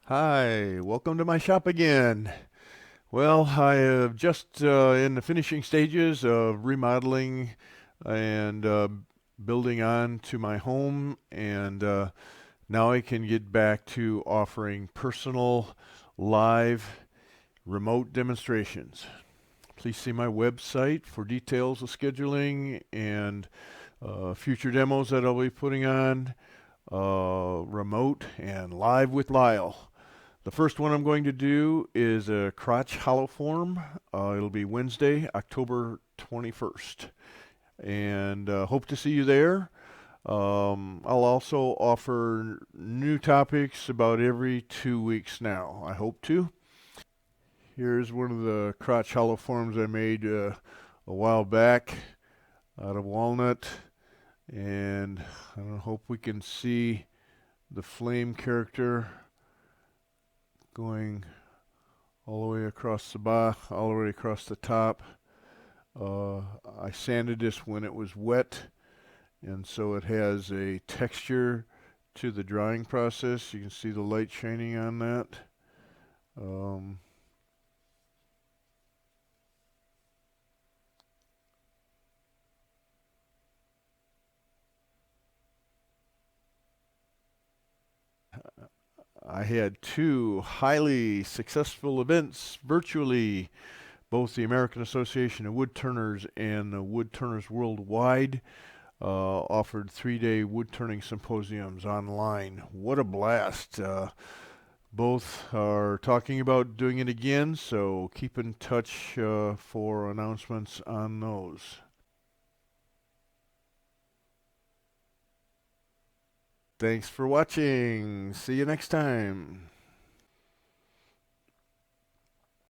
Hi, welcome to my shop again. Well, I have just in the finishing stages of remodeling and building on to my home, and now I can get back to offering personal, live, remote demonstrations. Please see my website for details of scheduling and future demos that I'll be putting on remote and live with Lyle. The first one I'm going to do is a crotch hollow form. It'll be Wednesday, October 21st. And hope to see you there. I'll also offer new topics about every 2 weeks now. I hope to. Here's one of the crotch hollow forms I made a while back out of walnut. And I hope we can see the flame character going all the way across the all the way across the top. I sanded this when it was wet, and so it has a texture to the drying process. You can see the light shining on that. Um, I had two highly successful events virtually, both the American Association of Woodturners and the Woodturners Worldwide offered 3-day wood turning symposiums online. What a blast! Both are talking about doing it again, so keep in touch for announcements on those. Thanks for watching. See you next time.